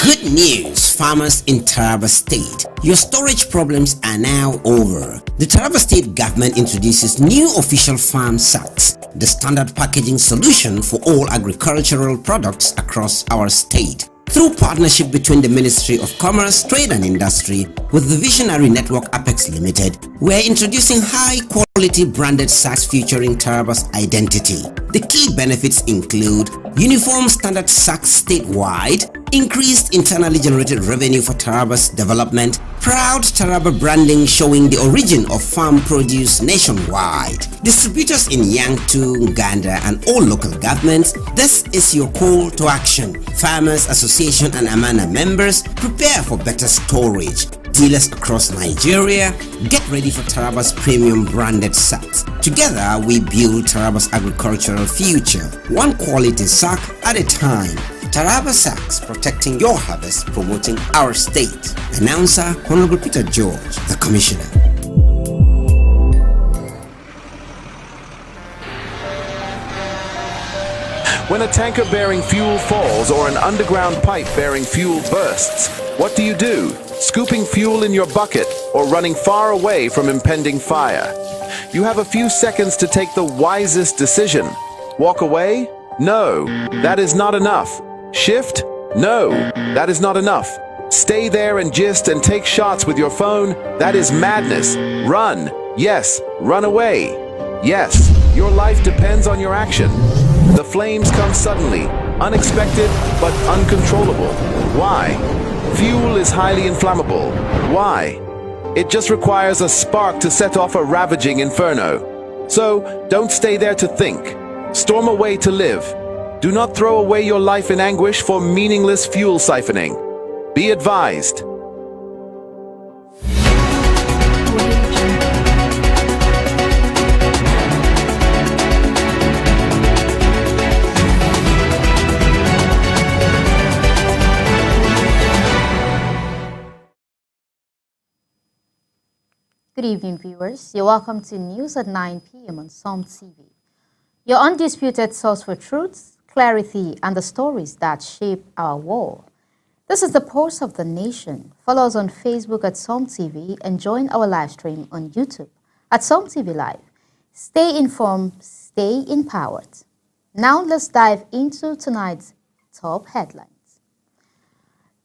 Good news, farmers in Taraba State. Your storage problems are now over. The Taraba State government introduces new official farm sacks, the standard packaging solution for all agricultural products across our state. Through partnership between the Ministry of Commerce, Trade and Industry with the visionary network Apex Limited, we are introducing high-quality branded sacks featuring Taraba's identity. The key benefits include uniform standard sacks statewide, increased internally generated revenue for Taraba's development, proud Taraba branding showing the origin of farm produce nationwide. Distributors in Yangtu, Nganda and all local governments, this is your call to action. Farmers Association and Amana members, prepare for better storage. Dealers across Nigeria, get ready for Taraba's premium branded sacks. Together, we build Taraba's agricultural future, one quality sack at a time. Taraba Sacks, protecting your harvest, promoting our state. Announcer Honorable Peter George, the Commissioner. When a tanker bearing fuel falls or an underground pipe bearing fuel bursts, what do? Scooping fuel in your bucket or running far away from impending fire? You have a few seconds to take the wisest decision. Walk away? No, that is not enough. Shift? No, that is not enough. Stay there and gist and take shots with your phone? That is madness. Run. Yes, run away. Yes, your life depends on your action. The flames come suddenly, unexpected but uncontrollable. Why? Fuel is highly inflammable. Why? It just requires a spark to set off a ravaging inferno. So, don't stay there to think. Storm away to live. Do not throw away your life in anguish for meaningless fuel siphoning. Be advised. Good evening, viewers. You're welcome to News at 9 p.m. on SOM TV. Your undisputed source for truth, clarity, and the stories that shape our world. This is the pulse of the nation. Follow us on Facebook at SOM TV and join our live stream on YouTube at SOM TV Live. Stay informed, stay empowered. Now let's dive into tonight's top headlines.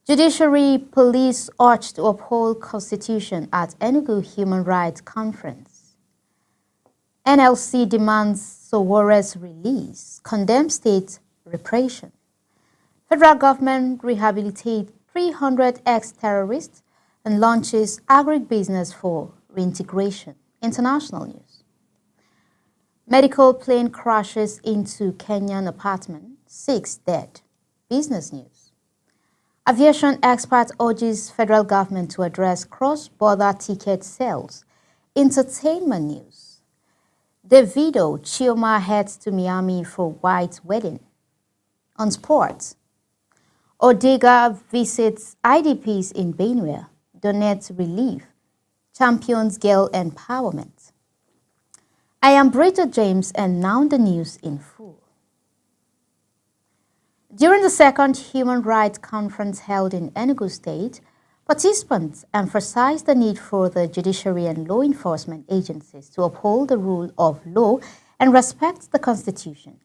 Judiciary police urged to uphold Constitution at Enugu Human Rights Conference. NLC demands Sowore's release, condemns state repression. Federal government rehabilitates 300 ex-terrorists and launches agribusiness for reintegration. International news. Medical plane crashes into Kenyan apartment, 6 dead. Business news. Aviation expert urges federal government to address cross-border ticket sales. Entertainment news. Davido Chioma heads to Miami for white wedding. On sports. Odega visits IDPs in Benue. Donates relief. Champions girl empowerment. I am Bridget James and now the news in full. During the second Human Rights Conference held in Enugu State, participants emphasized the need for the judiciary and law enforcement agencies to uphold the rule of law and respect the Constitution.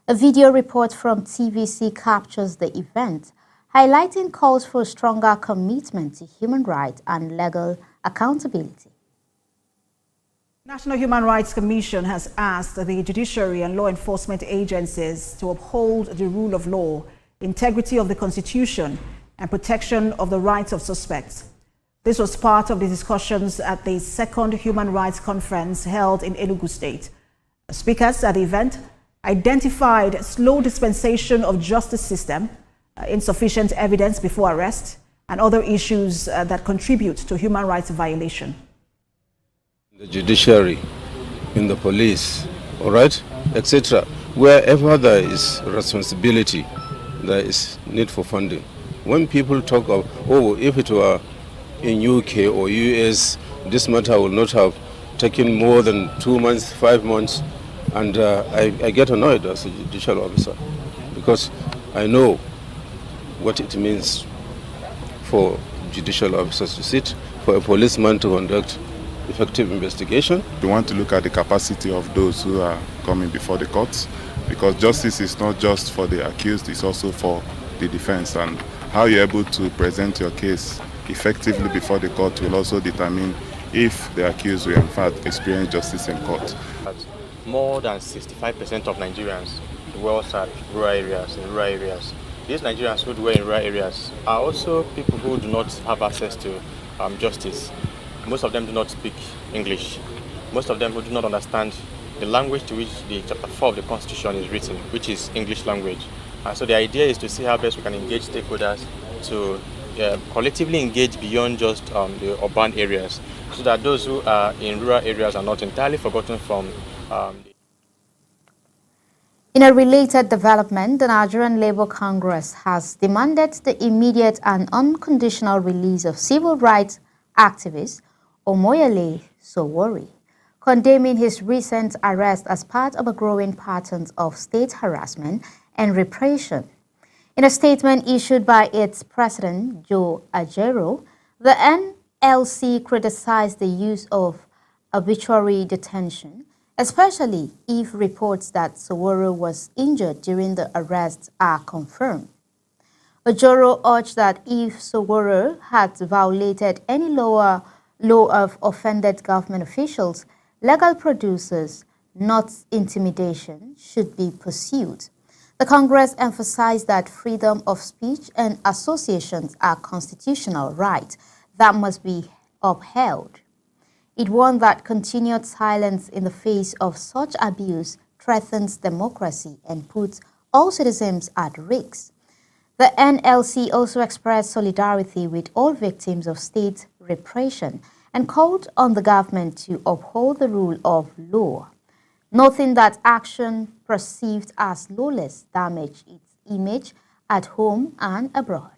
A video report from TVC captures the event, highlighting calls for stronger commitment to human rights and legal accountability. National Human Rights Commission has asked the judiciary and law enforcement agencies to uphold the rule of law, integrity of the Constitution, and protection of the rights of suspects. This was part of the discussions at the second Human Rights Conference held in Enugu State. Speakers at the event identified slow dispensation of justice system, insufficient evidence before arrest, and other issues that contribute to human rights violation. The judiciary, in the police, all right, etc. Wherever there is responsibility, there is need for funding. When people talk of, oh, if it were in UK or US, this matter will not have taken more than 2 months, 5 months, and I get annoyed as a judicial officer because I know what it means for judicial officers to sit, for a policeman to conduct effective investigation. We want to look at the capacity of those who are coming before the courts, because justice is not just for the accused, it's also for the defense, and how you're able to present your case effectively before the court will also determine if the accused will in fact experience justice in court. More than 65% of Nigerians dwell at rural areas, in rural areas. These Nigerians who dwell in rural areas are also people who do not have access to justice. Most of them do not speak English. Most of them who do not understand the language to which the Chapter 4 of the Constitution is written, which is English language. And so the idea is to see how best we can engage stakeholders to collectively engage beyond just the urban areas, so that those who are in rural areas are not entirely forgotten from In a related development, the Nigerian Labour Congress has demanded the immediate and unconditional release of civil rights activist Omoyele Sowore, condemning his recent arrest as part of a growing pattern of state harassment and repression. In a statement issued by its president, Joe Ajaero, the NLC criticized the use of arbitrary detention, especially if reports that Sowore was injured during the arrest are confirmed. Ajaero urged that if Sowore had violated any law of offended government officials, legal producers, not intimidation, should be pursued. The Congress emphasized that freedom of speech and associations are constitutional rights that must be upheld. It warned that continued silence in the face of such abuse threatens democracy and puts all citizens at risk. The NLC also expressed solidarity with all victims of state repression and called on the government to uphold the rule of law, noting that action perceived as lawless damage its image at home and abroad.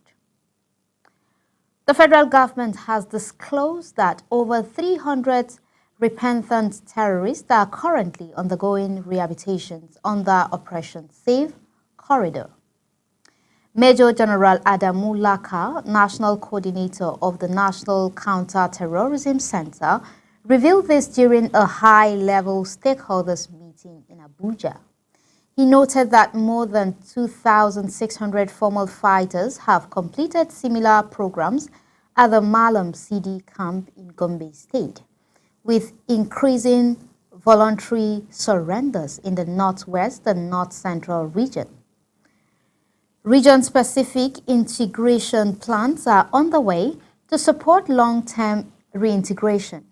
The federal government has disclosed that over 300 repentant terrorists are currently undergoing rehabilitations under Operation Safe Corridor. Major General Adamu Laka, National Coordinator of the National Counter-Terrorism Center, revealed this during a high-level stakeholders meeting in Abuja. He noted that more than 2,600 formal fighters have completed similar programs at the Malam CD camp in Gombe State, with increasing voluntary surrenders in the Northwest and North Central region. Region-specific integration plans are underway to support long-term reintegration.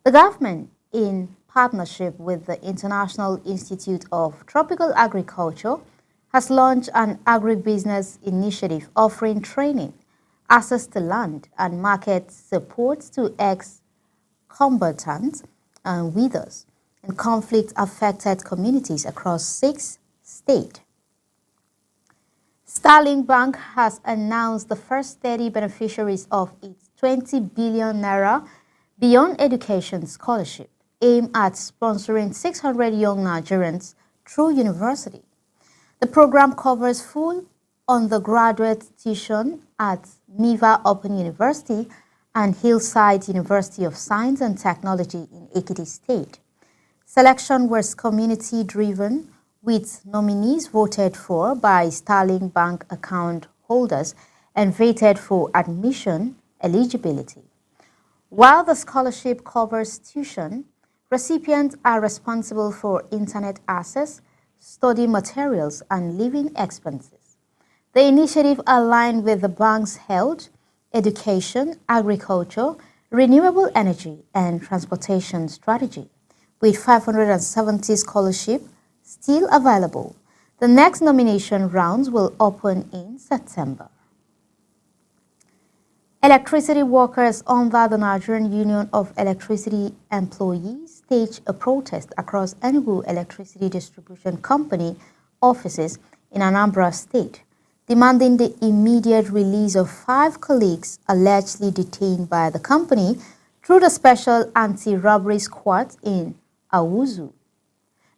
The government, in partnership with the International Institute of Tropical Agriculture, has launched an agribusiness initiative offering training, access to land, and market support to ex-combatants and widows in conflict-affected communities across 6 states. Sterling Bank has announced the first 30 beneficiaries of its 20 billion naira Beyond Education Scholarship, aimed at sponsoring 600 young Nigerians through university. The program covers full undergraduate tuition at Miva Open University and Hillside University of Science and Technology in Ekiti State. Selection was community-driven, with nominees voted for by Sterling Bank account holders and vetted for admission eligibility. While the scholarship covers tuition, recipients are responsible for internet access, study materials, and living expenses. The initiative aligned with the bank's health, education, agriculture, renewable energy, and transportation strategy, with 570 scholarships still available. The next nomination rounds will open in September. Electricity workers under the Nigerian Union of Electricity Employees staged a protest across Enugu Electricity Distribution Company offices in Anambra State, demanding the immediate release of 5 colleagues allegedly detained by the company through the Special Anti-Robbery Squad in Awuzu.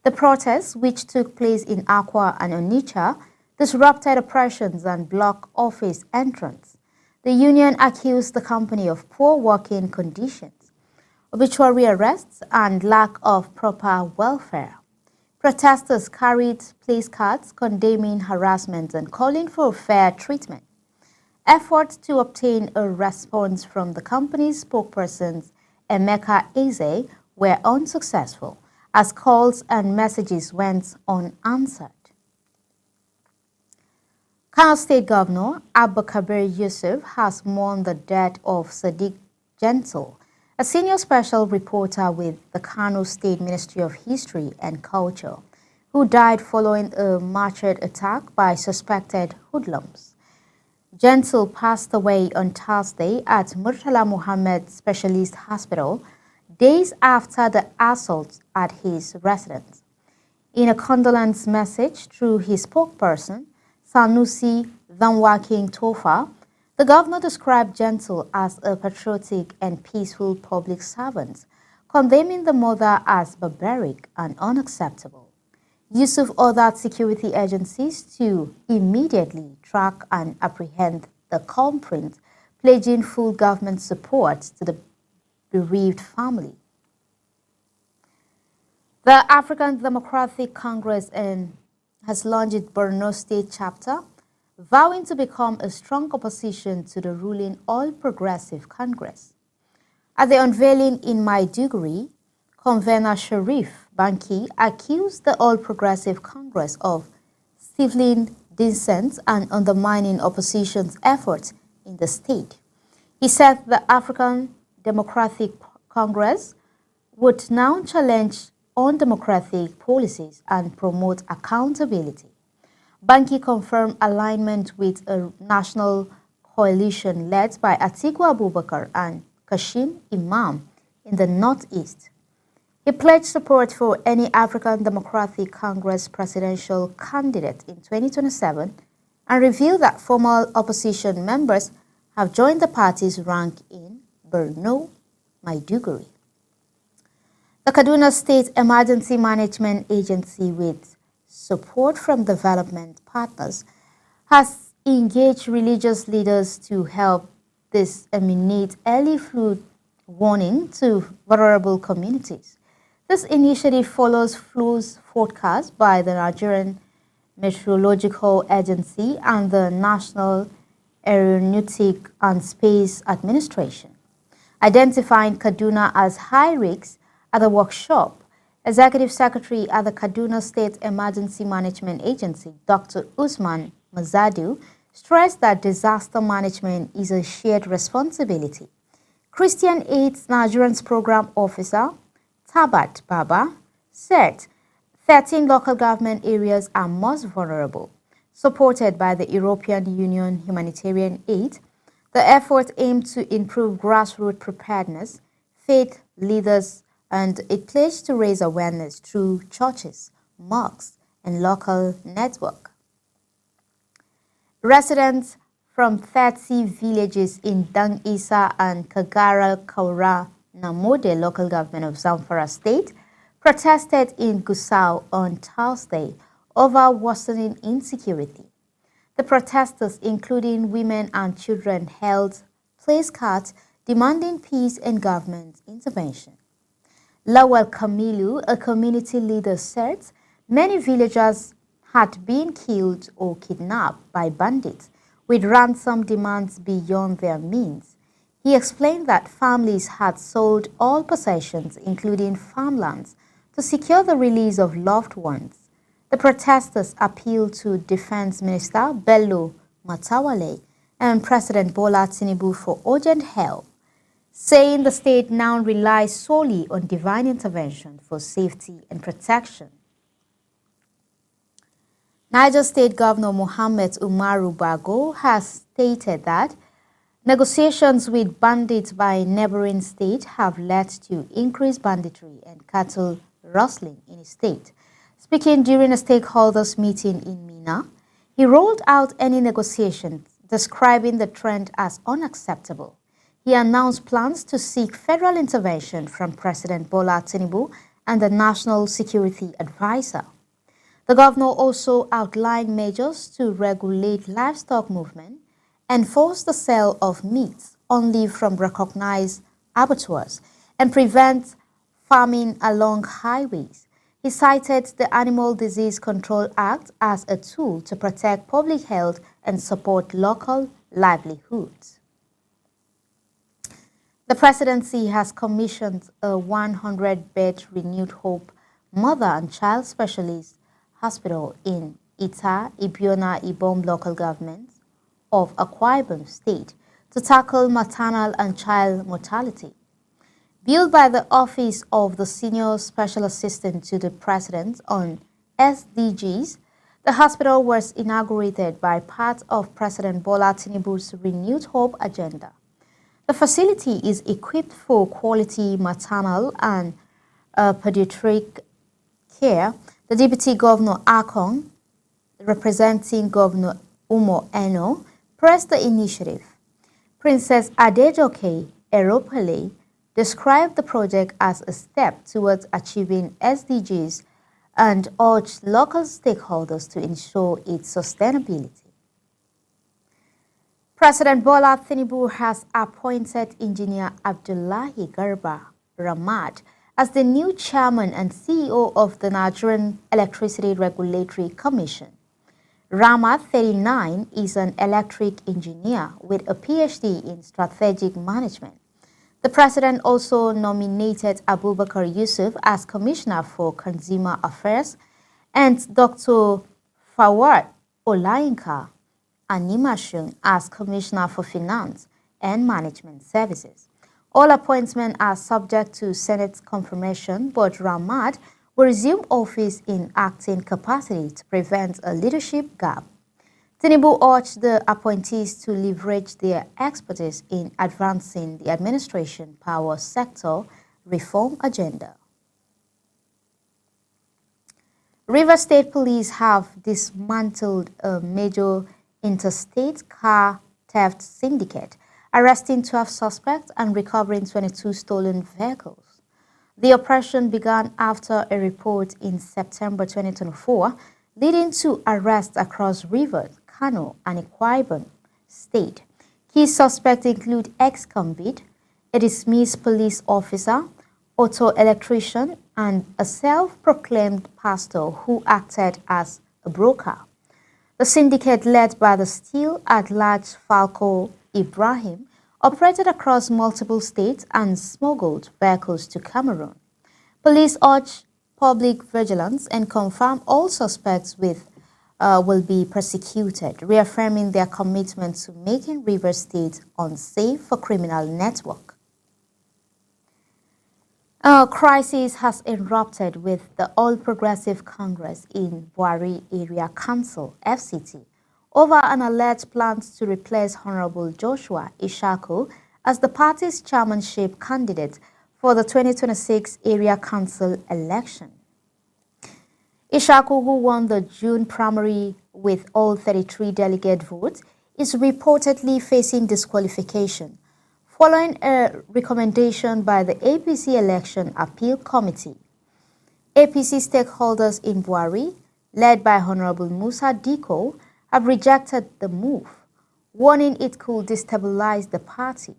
The protests, which took place in Akwa and Onitsha, disrupted operations and blocked office entrance. The union accused the company of poor working conditions, arbitrary arrests, and lack of proper welfare. Protesters carried placards condemning harassment and calling for fair treatment. Efforts to obtain a response from the company's spokesperson, Emeka Eze, were unsuccessful, as calls and messages went unanswered. Kano State Governor Abba Kabir Yusuf has mourned the death of Sadiq Gentle, a senior special reporter with the Kano State Ministry of History and Culture, who died following a machete attack by suspected hoodlums. Gentle passed away on Thursday at Murtala Muhammad Specialist Hospital, days after the assault at his residence. In a condolence message through his spokesperson, Sanusi Dhanwaking Tofa, the governor described Gentle as a patriotic and peaceful public servant, condemning the murder as barbaric and unacceptable. Yusuf ordered security agencies to immediately track and apprehend the culprit, pledging full government support to the bereaved family. The African Democratic Congress has launched its Borno State chapter, vowing to become a strong opposition to the ruling All Progressive Congress. At the unveiling in Maiduguri, Convener Sharif Banki accused the All Progressive Congress of stifling dissent and undermining opposition's efforts in the state. He said the African Democratic Congress would now challenge undemocratic policies and promote accountability. Banki confirmed alignment with a national coalition led by Atiku Abubakar and Kashim Imam in the Northeast. He pledged support for any African Democratic Congress presidential candidate in 2027 and revealed that former opposition members have joined the party's rank in Borno, Maiduguri. The Kaduna State Emergency Management Agency, with support from development partners, has engaged religious leaders to help disseminate early flood warning to vulnerable communities. This initiative follows floods forecast by the Nigerian Meteorological Agency and the National Aeronautic and Space Administration. Identifying Kaduna as high risk at the workshop, Executive Secretary at the Kaduna State Emergency Management Agency, Dr. Usman Mazadu, stressed that disaster management is a shared responsibility. Christian Aid's Nigerian's Program Officer, Tabat Baba, said 13 local government areas are most vulnerable. Supported by the European Union humanitarian aid, the effort aimed to improve grassroots preparedness, faith leaders, and it pledged to raise awareness through churches, mosques, and local network. Residents from 30 villages in Dang Isa and Kagara Kaura Namode local government of Zamfara State protested in Gusau on Thursday over worsening insecurity. The protesters, including women and children, held placards demanding peace and government intervention. Lawal Kamilu, a community leader, said many villagers had been killed or kidnapped by bandits with ransom demands beyond their means. He explained that families had sold all possessions, including farmlands, to secure the release of loved ones. The protesters appealed to Defense Minister Bello Matawale and President Bola Tinubu for urgent help, saying the state now relies solely on divine intervention for safety and protection. Niger State Governor Mohammed Umaru Bago has stated that negotiations with bandits by neighboring states have led to increased banditry and cattle rustling in his state. Speaking during a stakeholders meeting in Mina, he rolled out any negotiations, describing the trend as unacceptable. He announced plans to seek federal intervention from President Bola Tinubu and the National Security Advisor. The governor also outlined measures to regulate livestock movement, enforce the sale of meat only from recognized abattoirs, and prevent farming along highways. He cited the Animal Disease Control Act as a tool to protect public health and support local livelihoods. The presidency has commissioned a 100-bed Renewed Hope Mother and Child Specialist Hospital in Ita, Ibiona, Ibom local government of Akwa Ibom State to tackle maternal and child mortality. Built by the Office of the Senior Special Assistant to the President on SDGs, the hospital was inaugurated by part of President Bola Tinubu's Renewed Hope agenda. The facility is equipped for quality maternal and pediatric care. The Deputy Governor Akon, representing Governor Umo Eno, praised the initiative. Princess Adejoke Eropele described the project as a step towards achieving SDGs and urged local stakeholders to ensure its sustainability. President Bola Tinubu has appointed Engineer Abdullahi Garba Ramad as the new chairman and CEO of the Nigerian Electricity Regulatory Commission. Ramad, 39, is an electric engineer with a PhD in strategic management. The president also nominated Abubakar Yusuf as Commissioner for Consumer Affairs and Dr. Fawad Olayinka Animashun as Commissioner for Finance and Management Services. All appointments are subject to Senate confirmation, but Ramad will resume office in acting capacity to prevent a leadership gap. Tinubu urged the appointees to leverage their expertise in advancing the administration power sector reform agenda. Rivers State Police have dismantled a major interstate car theft syndicate, arresting 12 suspects and recovering 22 stolen vehicles. The operation began after a report in September 2024, leading to arrests across Rivers, Kano, and Akwa Ibom State. Key suspects include ex-convict, a dismissed police officer, auto electrician, and a self-proclaimed pastor who acted as a broker. The syndicate, led by the still-at-large Falco Ibrahim, operated across multiple states and smuggled vehicles to Cameroon. Police urge public vigilance and confirm all suspects will be prosecuted, reaffirming their commitment to making Rivers State unsafe for criminal network. A crisis has erupted with the All Progressive Congress in Buhari Area Council, FCT, over an alleged plan to replace Honorable Joshua Ishaku as the party's chairmanship candidate for the 2026 Area Council election. Ishaku, who won the June primary with all 33 delegate votes, is reportedly facing disqualification following a recommendation by the APC Election Appeal Committee. APC stakeholders in Buhari, led by Honorable Musa Diko, have rejected the move, warning it could destabilize the party.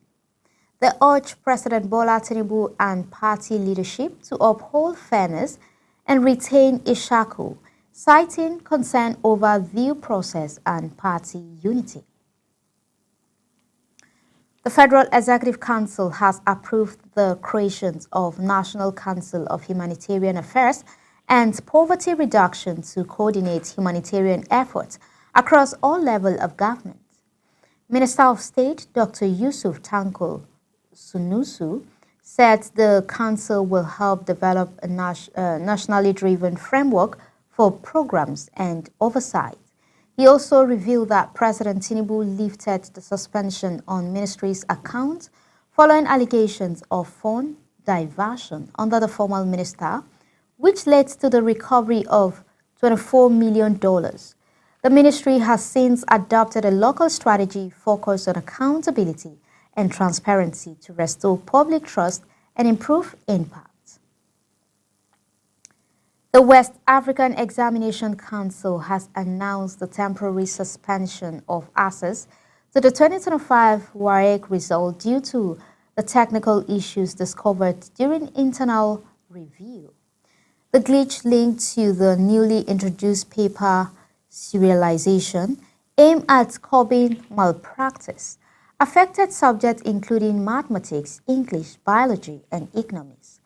They urge President Bola Tinubu and party leadership to uphold fairness and retain Ishaku, citing concern over due process and party unity. The Federal Executive Council has approved the creation of National Council of Humanitarian Affairs and Poverty Reduction to coordinate humanitarian efforts across all levels of government. Minister of State Dr. Yusuf Tanko Sunusu said the council will help develop a nationally driven framework for programs and oversight. He also revealed that President Tinubu lifted the suspension on ministry's accounts following allegations of fund diversion under the former minister, which led to the recovery of $24 million. The ministry has since adopted a local strategy focused on accountability and transparency to restore public trust and improve impact. The West African Examination Council has announced the temporary suspension of access to the 2025 WAEC result due to the technical issues discovered during internal review. The glitch linked to the newly introduced paper serialization aimed at curbing malpractice affected subjects including mathematics, English, biology, and economics.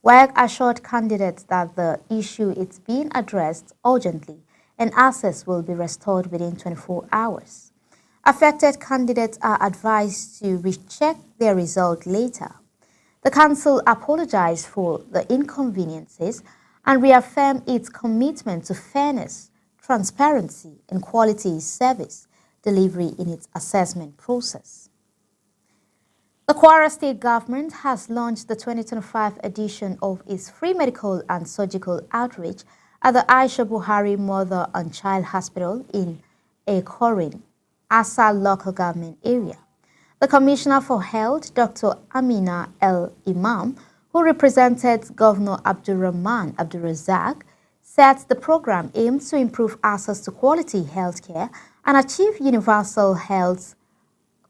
WAEC assured candidates that the issue is being addressed urgently and access will be restored within 24 hours. Affected candidates are advised to recheck their result later. The Council apologized for the inconveniences and reaffirmed its commitment to fairness, transparency, and quality service delivery in its assessment process. The Kwara State government has launched the 2025 edition of its free medical and surgical outreach at the Aisha Buhari Mother and Child Hospital in Ekorin, Asa local government area. The Commissioner for Health, Dr. Amina El Imam, who represented Governor Abdurrahman Abdurrazak, said the program aims to improve access to quality health care and achieve universal health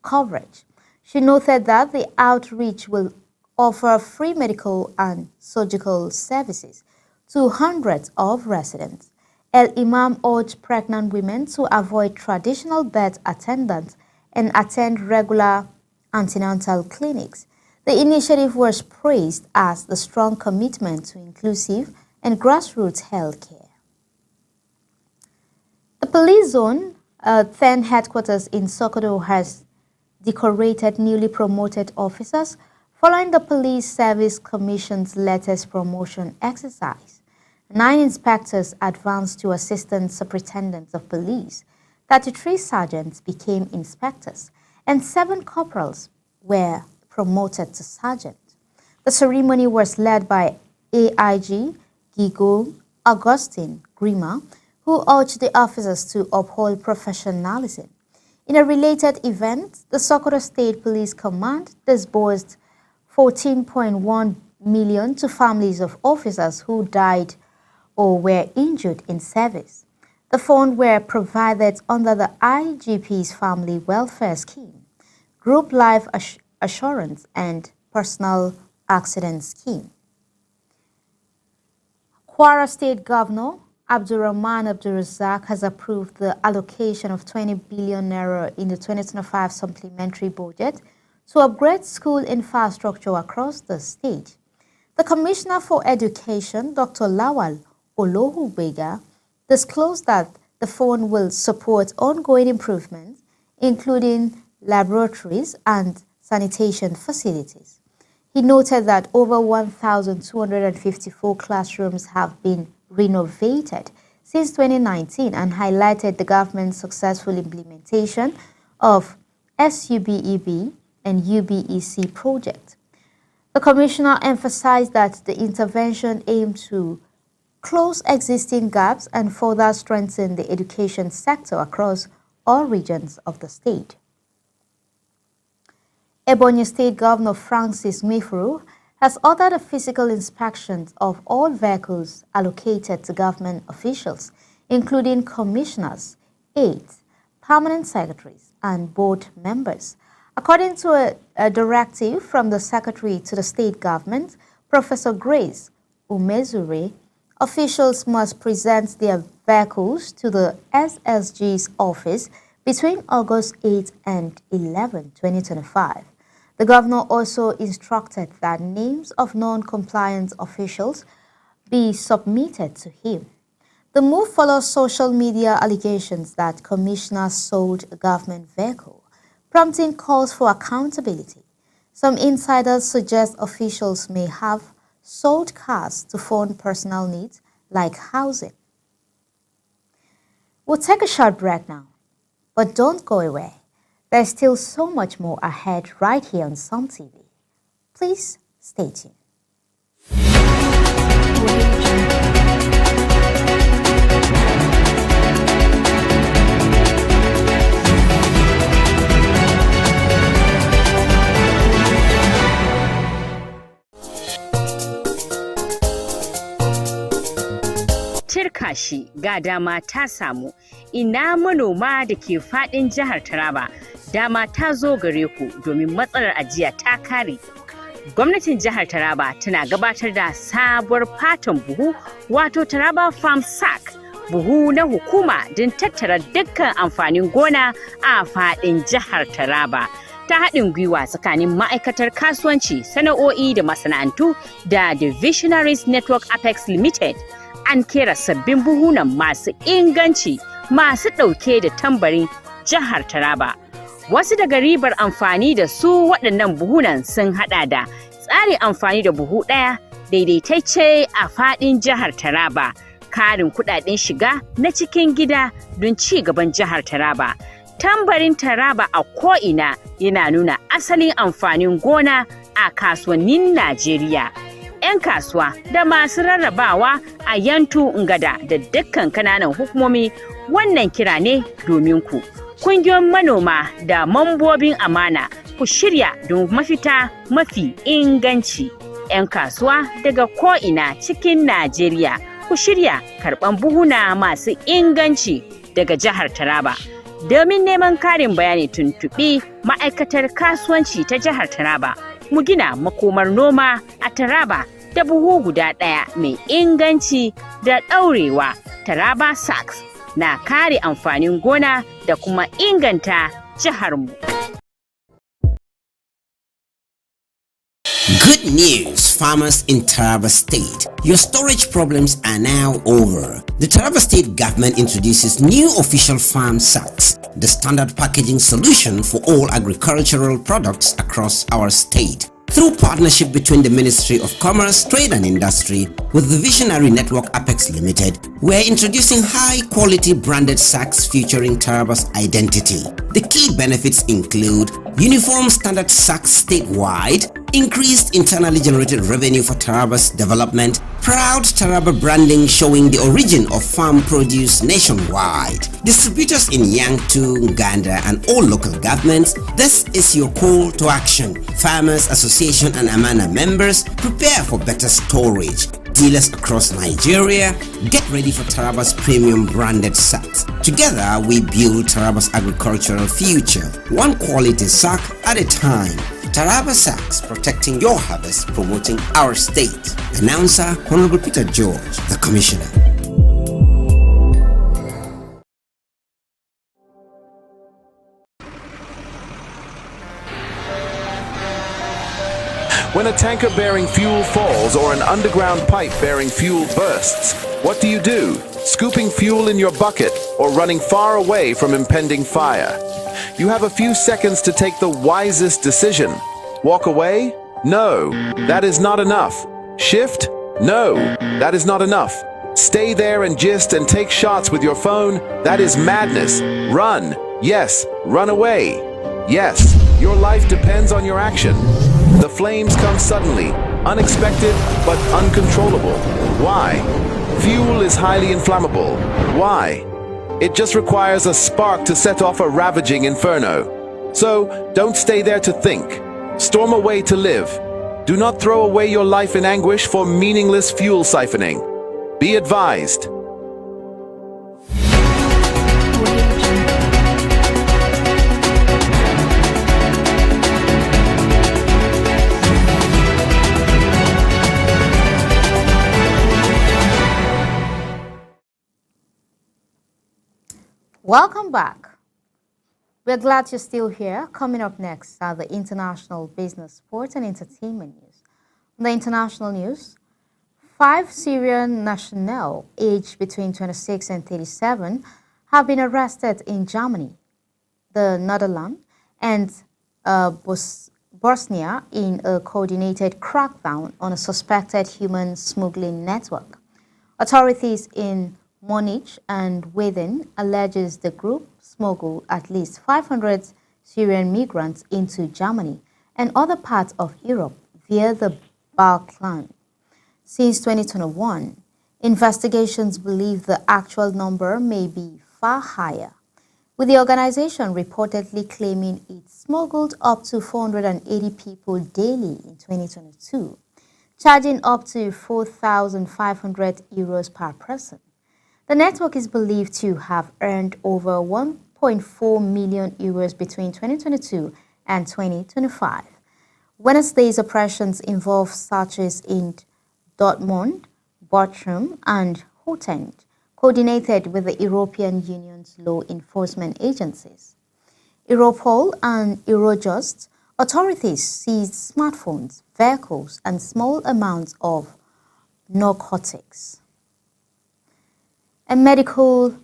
coverage. She noted that the outreach will offer free medical and surgical services to hundreds of residents. El Imam urged pregnant women to avoid traditional birth attendants and attend regular antenatal clinics. The initiative was praised as the strong commitment to inclusive and grassroots health care. The police zone, 10 headquarters in Sokoto, has decorated newly promoted officers following the Police Service Commission's latest promotion exercise. 9 inspectors advanced to assistant superintendents of police, 33 sergeants became inspectors, and 7 corporals were promoted to sergeant. The ceremony was led by AIG Gigo Augustine Grima, who urged the officers to uphold professionalism. In a related event, the Sokoto State Police Command disbursed 14.1 million to families of officers who died or were injured in service. The funds were provided under the IGP's Family Welfare Scheme, Group Life Assurance, and Personal Accident Scheme. Kwara State Governor Abdurrahman Abdurrazak has approved the allocation of 20 billion naira in the 2025 supplementary budget to upgrade school infrastructure across the state. The Commissioner for Education, Dr. Lawal Olohubega, disclosed that the fund will support ongoing improvements, including laboratories and sanitation facilities. He noted that over 1,254 classrooms have been renovated since 2019 and highlighted the government's successful implementation of SUBEB and UBEC projects. The Commissioner emphasized that the intervention aimed to close existing gaps and further strengthen the education sector across all regions of the state. Ebonyi State Governor Francis Nwifuru has ordered a physical inspection of all vehicles allocated to government officials, including commissioners, aides, permanent secretaries, and board members. According to a directive from the Secretary to the State Government, Professor Grace Umezure, officials must present their vehicles to the SSG's office between August 8 and 11, 2025. The governor also instructed that names of non-compliant officials be submitted to him. The move follows social media allegations that commissioners sold a government vehicle, prompting calls for accountability. Some insiders suggest officials may have sold cars to fund personal needs like housing. We'll take a short break now, but don't go away. There's still so much more ahead right here on Sun TV. Please stay tuned. Tirka shi ga dama ta samu ina manoma da ke faɗin jihar Taraba, dama ta zo gare ku domin matsalar ajiya ta kare. Gwamnatin jihar Taraba tana gabatar da sabuwar fatan buhu wato Taraba Farm Sack, buhu na hukuma don tattara dukkan amfanin gona a faɗin jihar Taraba. Ta haɗin gwiwa tsakanin ma'aikatar kasuwanci, sana'o'i da masana'antu da The Visionaries Network Apex Limited. An kera sabbin buhunan masu inganci masu ɗauke da tambarin jihar Taraba. Wasu daga ribar amfani da su waɗannan buhunan sun haɗa da tsarin amfani da buhu ɗaya daidaitacce a faɗin jihar Taraba, karin kuɗaɗen shiga na cikin gida don ci gaban jihar Taraba. Tambarin Taraba a ko'ina yana nuna asalin amfanin gona a kasuwannin Najeriya. 'Yan kasuwa da masu rarrabawa a Yantu Ngada da dukkan kananan hukumomi, wannan kira ne domin ku. Kungiyoyin manoma da mambobin amana, ku shirya don mafita mafi inganci. 'Yan kasuwa daga ko'ina cikin Najeriya, ku shirya karɓan buhuna masu inganci daga jihar Taraba. Domin neman karin bayani tuntuɓi ma'aikatar kasuwanci ta jihar Taraba. Mu gina makomar noma a Taraba da buhu guda ɗaya mai inganci da ɗaurewa. Taraba Sacks na kare amfanin gona da kuma inganta jiharmu. Good news, farmers in Taraba State. Your storage problems are now over. The Taraba State government introduces new official farm sacks, the standard packaging solution for all agricultural products across our state. Through partnership between the Ministry of Commerce, Trade and Industry with the Visionary Network Apex Limited, we're introducing high-quality branded sacks featuring Taraba's identity. The key benefits include uniform standard sacks statewide, increased internally generated revenue for Taraba's development, proud Taraba branding showing the origin of farm produce nationwide. Distributors in Yangtu, Nganda and all local governments, this is your call to action. Farmers Association and Amana members, prepare for better storage. Dealers across Nigeria, get ready for Taraba's premium branded sacks. Together, we build Taraba's agricultural future, one quality sack at a time. Taraba Sacks, protecting your harvest, promoting our state. Announcer Honorable Peter George, the Commissioner. When a tanker bearing fuel falls or an underground pipe bearing fuel bursts, what do you do? Scooping fuel in your bucket or running far away from impending fire? You have a few seconds to take the wisest decision. Walk away? No, that is not enough. Shift? No, that is not enough. Stay there and gist and take shots with your phone? That is madness. Run. Yes, run away. Yes, your life depends on your action. The flames come suddenly, unexpected but uncontrollable. Why? Fuel is highly inflammable. Why? It just requires a spark to set off a ravaging inferno. So, don't stay there to think. Storm away to live. Do not throw away your life in anguish for meaningless fuel siphoning. Be advised. Welcome back. We're glad you're still here. Coming up next are the international business, sports, and entertainment news. In the international news, 5 Syrian nationals aged between 26 and 37 have been arrested in Germany, the Netherlands, and Bosnia in a coordinated crackdown on a suspected human smuggling network. Authorities in Munich and Weiden alleges the group smuggled at least 500 Syrian migrants into Germany and other parts of Europe via the Balkans. Since 2021, investigations believe the actual number may be far higher, with the organization reportedly claiming it smuggled up to 480 people daily in 2022, charging up to €4,500 per person. The network is believed to have earned over 1.4 million euros between 2022 and 2025. Wednesday's operations involve searches in Dortmund, Bochum, and Houten, coordinated with the European Union's law enforcement agencies. Europol and Eurojust authorities seized smartphones, vehicles, and small amounts of narcotics. A medical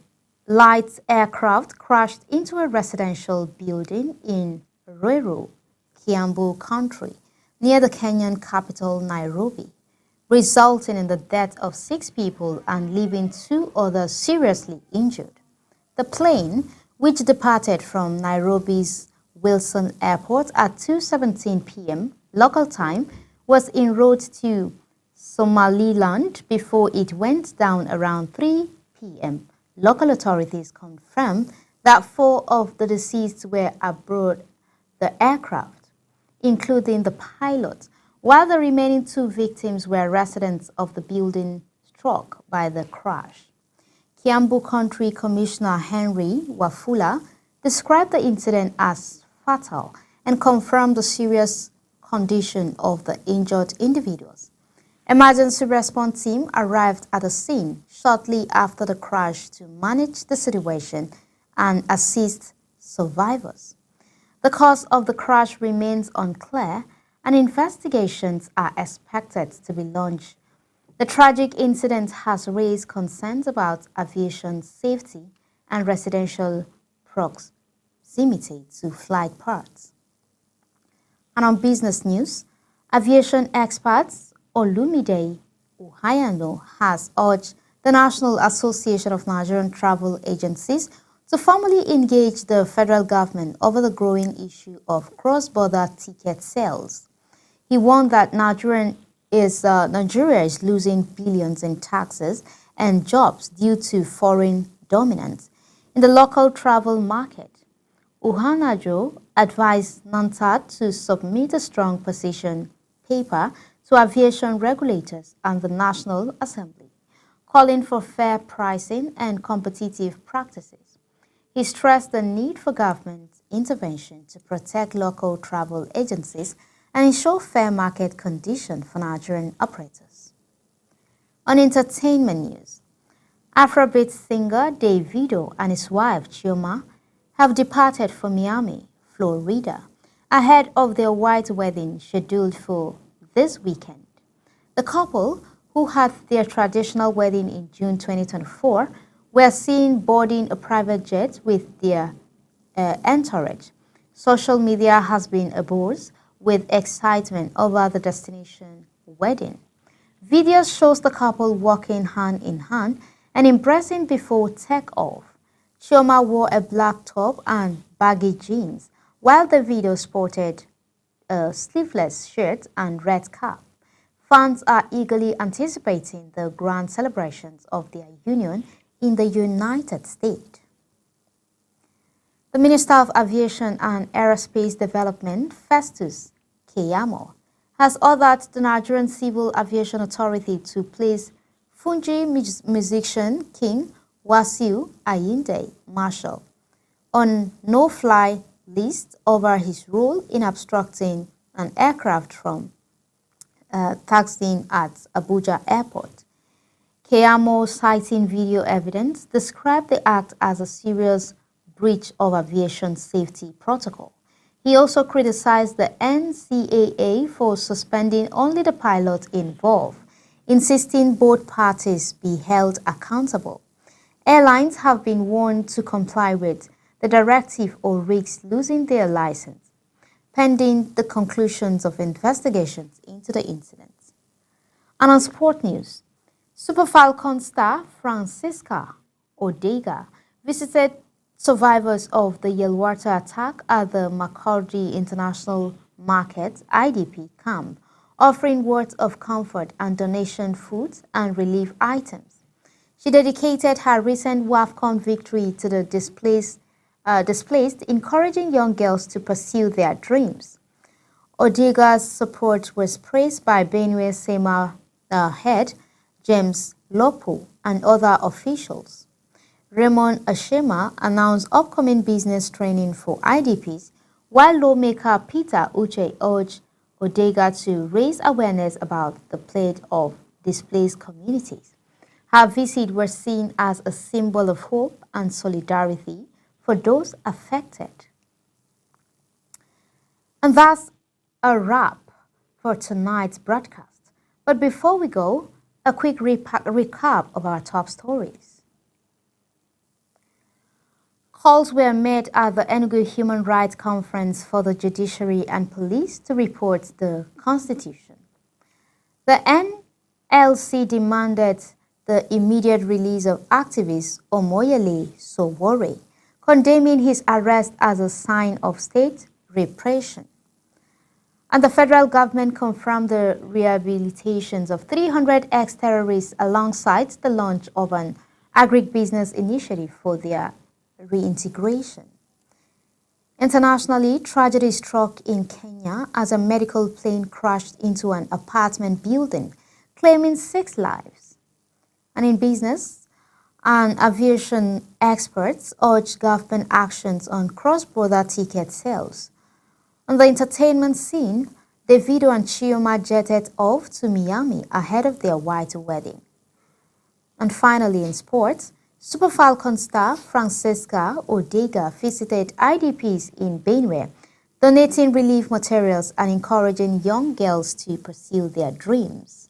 light aircraft crashed into a residential building in Ruiru, Kiambu County, near the Kenyan capital Nairobi, resulting in the death of 6 people and leaving 2 others seriously injured. The plane, which departed from Nairobi's Wilson Airport at 2:17 p.m. local time, was en route to Somaliland before it went down around 3 p.m. Local authorities confirmed that 4 of the deceased were aboard the aircraft, including the pilot, while the remaining 2 victims were residents of the building struck by the crash. Kiambu County Commissioner Henry Wafula described the incident as fatal and confirmed the serious condition of the injured individuals. Emergency response team arrived at the scene shortly after the crash to manage the situation and assist survivors. The cause of the crash remains unclear, and investigations are expected to be launched. The tragic incident has raised concerns about aviation safety and residential proximity to flight paths. And on business news, aviation experts Olumide Uhayano has urged the National Association of Nigerian Travel Agencies to formally engage the federal government over the growing issue of cross-border ticket sales. He warned that Nigeria is losing billions in taxes and jobs due to foreign dominance in the local travel market. Uhanajo advised NANTAD to submit a strong position paper to aviation regulators and the National Assembly, calling for fair pricing and competitive practices. He stressed the need for government intervention to protect local travel agencies and ensure fair market conditions for Nigerian operators. On entertainment news, Afrobeat singer Davido and his wife Chioma have departed for Miami, Florida, ahead of their white wedding scheduled for this weekend. The couple, who had their traditional wedding in June 2024, were seen boarding a private jet with their entourage. Social media has been abuzz with excitement over the destination wedding. Video shows the couple walking hand in hand and embracing before takeoff. Chioma wore a black top and baggy jeans, while Davido sported a sleeveless shirt and red cap. Fans are eagerly anticipating the grand celebrations of their union in the United States. The Minister of Aviation and Aerospace Development, Festus Keyamo, has ordered the Nigerian Civil Aviation Authority to place Fuji musician King Wasiu Ayinde Marshall on no-fly list over his role in obstructing an aircraft from taxiing at Abuja Airport. Keyamo, citing video evidence, described the act as a serious breach of aviation safety protocol. He also criticized the NCAA for suspending only the pilot involved, insisting both parties be held accountable. Airlines have been warned to comply with the directive or risk losing their license, pending the conclusions of investigations into the incident. And on sport news, Super Falcons star Francisca Ordega visited survivors of the Yelwata attack at the Makurdi International Market (IDP) camp, offering words of comfort and donation foods and relief items. She dedicated her recent WAFCON victory to the displaced, encouraging young girls to pursue their dreams. Odega's support was praised by Benue Sema head James LOPO, and other officials. Raymond Ashema announced upcoming business training for IDPs, while lawmaker Peter Uche urged Odega to raise awareness about the plight of displaced communities. Her visit was seen as a symbol of hope and solidarity for those affected. And that's a wrap for tonight's broadcast. But before we go, a quick recap of our top stories. Calls were made at the Enugu Human Rights Conference for the Judiciary and Police to report the Constitution. The NLC demanded the immediate release of activist Omoyele Sowore, condemning his arrest as a sign of state repression. And the federal government confirmed the rehabilitations of 300 ex-terrorists alongside the launch of an agribusiness initiative for their reintegration. Internationally, tragedy struck in Kenya as a medical plane crashed into an apartment building, claiming 6 lives. And in business, and aviation experts urge government actions on cross-border ticket sales. On the entertainment scene, Davido and Chioma jetted off to Miami ahead of their white wedding. And finally, in sports, Super Falcons star Francisca Odega visited IDPs in Benue, donating relief materials and encouraging young girls to pursue their dreams.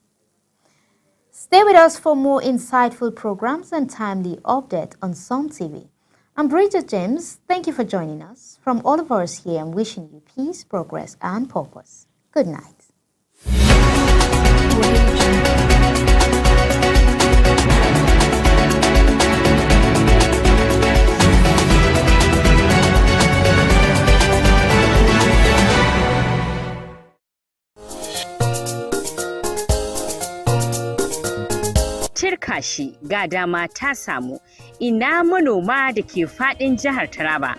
Stay with us for more insightful programs and timely updates on Sun TV. I'm Bridget James. Thank you for joining us. From all of us here, I'm wishing you peace, progress, and purpose. Good night. Tirka shi ga dama ta samu, ina manoma da ke faɗin jihar Taraba